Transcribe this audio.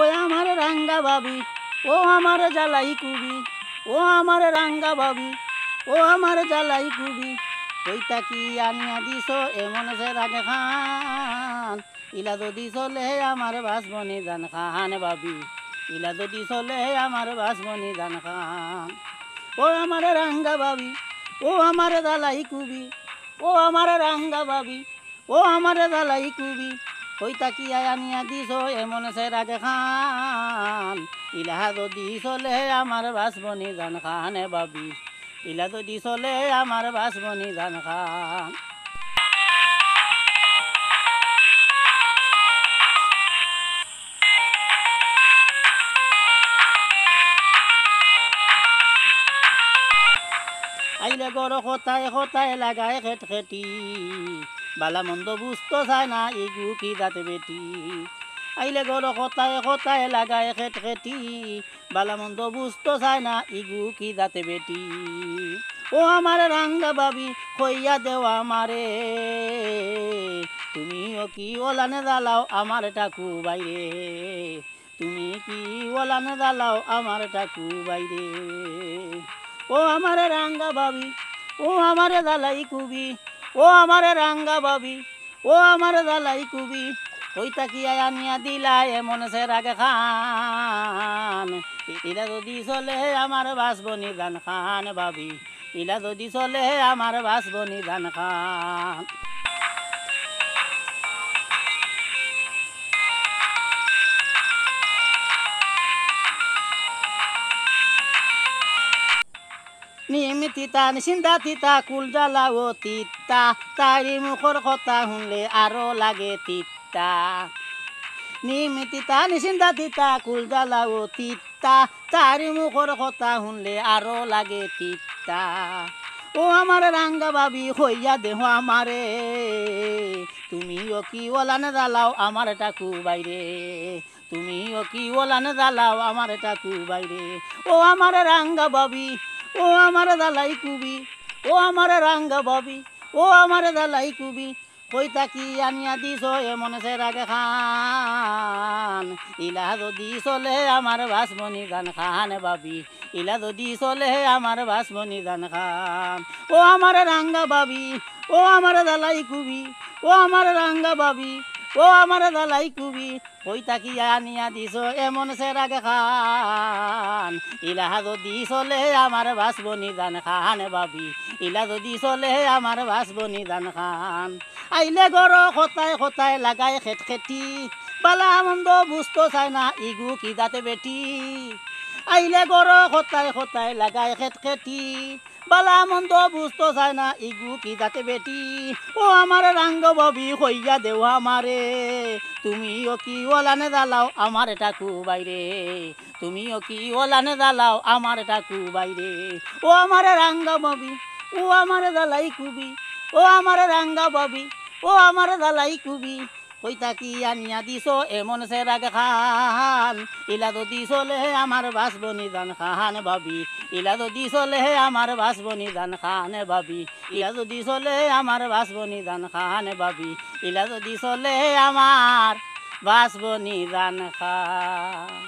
ওই আমার রাঙ্গা ভাবি, ও আমার জ্বালাই কুবি, ও আমার রাঙ্গা ভাবি, ও আমার জ্বালাই কুবি। কইতা কি আনিয়া দিছ এমন সে রাগে খান, ইলা যদি চলে আমার বাসবনি জান খান ভাবি, ইলা যদি চলে আমার বাসবনি জান খান। ও আমার রাঙ্গা ভাবি, ও আমার জ্বালাই কুবি, ও আমার রাঙ্গা ভাবি, ও আমার জ্বালাই কুবি। কইতা কি আনিয়া দিছ এমন সে রাগে খান, ইলা যদি চলে আমার বাসবনি জান খান ভাবি, ইলা যদি চলে আমার বাসবনি জান খান। আইলে গড় কোথায় কোথায় লাগায় খেট খেটি, বালা মন্দ বুঝতো চায় না ইগু কি দাঁতে বেটি। আইলে গড় কোথায় কোথায় লাগায় খেট খেটি, বালা মন্দ বুঝতো চায় না ইগু কি দাঁতে বেটি। ও আমার রাঙ্গা বাবি কইয়া দেওয়া আমারে, তুমিও কি ওলানে জ্বালাও আমার টাকু বাইরে, তুমি কি ওলানে জ্বালাও আমার টাকু বাইরে। ও আমার রাঙ্গা ভাবি, ও আমার জ্বালাই কুবি, ও আমার রাঙ্গা ভাবি, ও আমার জ্বালাই কুবি। কইতা কি আনিয়া দিলা এমন সে রাগে খান, ইলা যদি চলে আমার বাসবনি জান খান ভাবি, ইলা যদি চলে আমার বাসবনি জান খান। নিমি তিতা নিচিন্তা তিতা কুল জ্বালা ও তিতা, তারি মুখর কথা শুনলে আরো লাগে তিতা। নিমি তিতা নিচিন্তা তিতা কুল জ্বালা ও তিতা, তারি মুখর কথা শুনলে আরো লাগে তিতা। ও আমার রাঙ্গা ভাবি হইয়া দেহ আমারে, তুমিও কি ওলানে জ্বালাও আমার টাকু বাইরে, তুমিও কি ওলানে জ্বালাও আমার টাকু বাইরে। ও আমার রাঙ্গা ভাবি, ও আমার জ্বালাই কুবি, ও আমার রাঙ্গা ভাবি, ও আমার জ্বালাই কুবি। কইতা কি আনিয়া দিছ এমন সে রাগে খান, ইলা যদি চলে আমার বাসবনি জান খান ভাবি, ইলা যদি চলে আমার বাসবনি জান খান। ও আমার রাঙ্গা ভাবি, ও আমার জ্বালাই কুবি, ও আমার রাঙ্গা ভাবি, ও আমার জ্বালাই কুবি। কইতা কি আনিয়া দিছ এমন সে রাগে খান, ইলা যদি চলে আমার বাসবনি জান খান ভাবি, ইলা যদি চলে আমার বাসবনি জান খান। আইলে গড় কোথায় কোথায় লাগায় খেট খেটি, বালা মন্দ বুঝতো চায় না ইগু কি দাঁতে বেটি। আইলে গড় কোথায় কোথায় লাগায় খেট খেটি, বালা মন্দ বুঝতো চায় না ইগু কি দাঁতে বেটি। ও আমার রাঙ্গ ভাবি হইয়া দেও আমারে, তুমিও কি ওলানে জ্বালাও আমার টাকু বাইরে, তুমিও কি ওলানে জ্বালাও আমার টাকু বাইরে। ও আমার রাঙ্গা ভাবি, ও আমার জ্বালাই কুবি, ও আমার রাঙ্গা ভাবি, ও আমার জ্বালাই কুবি। কইতা কি আনিয়া দিছ এমন সে রাগে খান, ইলা যদি চলে আমার বাসবনি জান খান ভাবি, ইলা যদি চলে আমার বাসবনি জান খান ভাবি, ইলা যদি চলে আমার বাসবনি জান খান ভাবি, ইলা যদি চলে আমার বাসবনি জান খান।